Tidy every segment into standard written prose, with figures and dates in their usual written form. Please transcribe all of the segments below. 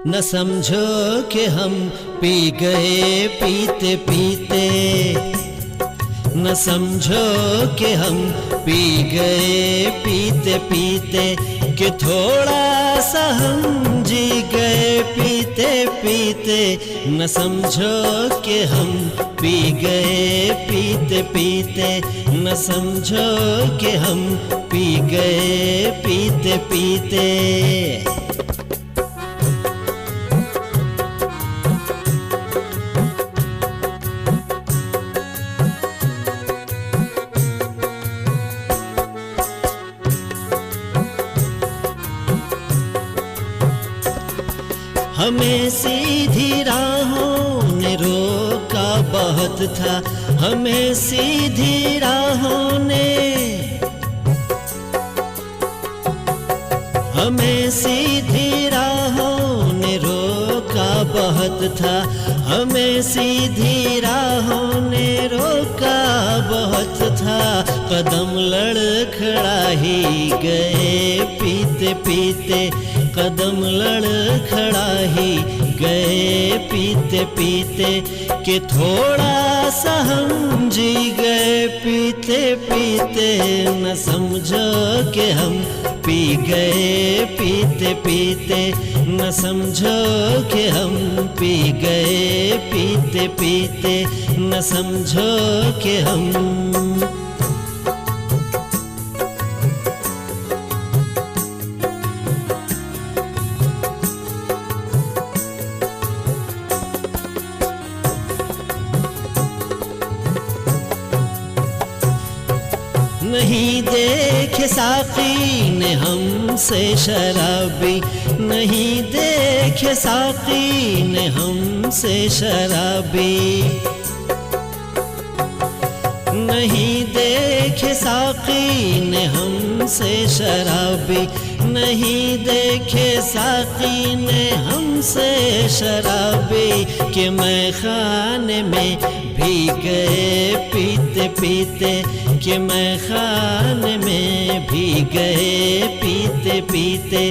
न समझो कि हम पी गए पीते पीते, न समझो कि हम पी गए पीते पीते, कि थोड़ा सा हम जी गए पीते पीते। न समझो कि हम पी गए पीते पीते, न समझो कि हम पी गए पीते पीते। हमें सीधी राहों ने रोका बहुत था, हमें सीधी राहों ने, हमें सीधी राहों ने रोका बहुत था, हमें सीधी राहों ने रोका बहुत था। कदम लड़खड़ा ही गए पीते पीते, कदम लड़खड़ा ही गए पीते पीते, कि थोड़ा सा हम जी गए पीते पीते। न समझो कि हम पी गए पीते पीते, न समझो कि हम पी गए पीते पीते, न समझो कि हम। नहीं देखे साकी ने हमसे शराबी, नहीं देखे साकी ने हमसे शराबी, नहीं देखे साकी ने हमसे शराबी, नहीं देखे साकी ने हमसे शराबी, कि मैं खाने में भी गए पीते पीते, कि मैं खाने में भी गए पीते पीते,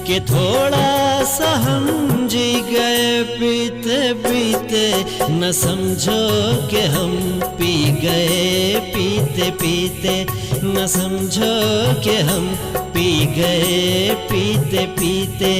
कि थोड़ा सा हम जी गए पीते पीते। न समझो कि हम पी गए पीते पीते, न समझो कि हम पी गए पीते पीते।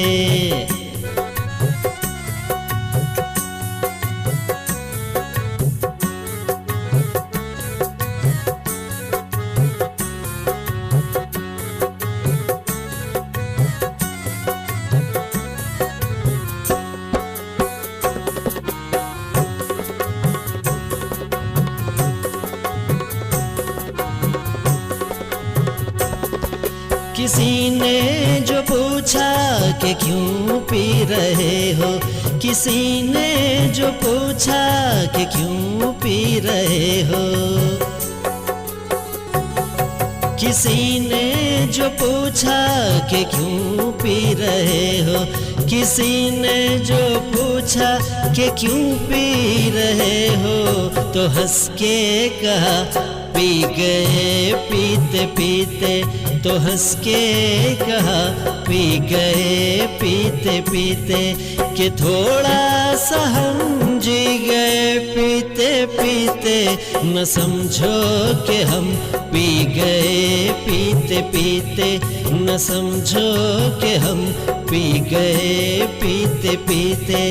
किसी ने जो पूछा कि क्यों पी रहे हो, किसी ने जो पूछा कि क्यों पी रहे हो, किसी ने जो पूछा कि क्यों पी रहे हो, किसी ने जो पूछा कि क्यों पी रहे हो, तो हंस के कहा पी गए पीते पीते, तो हंस के कहा पी गए पीते पीते, कि थोड़ा सा हम जी गए पीते पीते। न समझो कि हम पी गए पीते पीते, न समझो कि हम पी गए पीते पीते।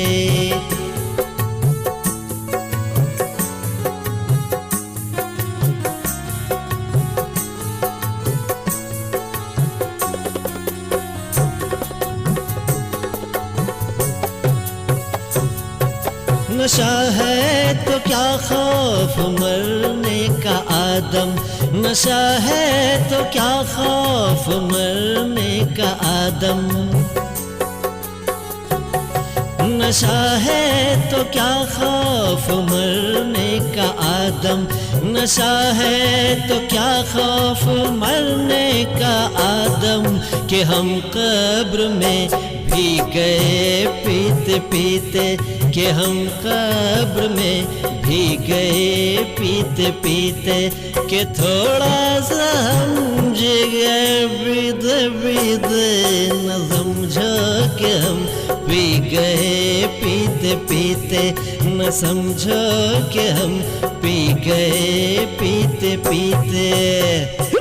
नशा है तो क्या खौफ मरने का आदम, नशा है तो क्या खौफ मरने का आदम, नशा है तो क्या खौफ मरने का आदम, नशा है तो क्या खौफ मरने का आदम, कि हम कब्र में भी गए पीते पीते, कि हम कब्र में पी गए पीते पीते कि थोड़ा सा समझ गए पीते पीते न समझो कि हम पी गए पीते पीते न समझो कि हम पी गए पीते पीते।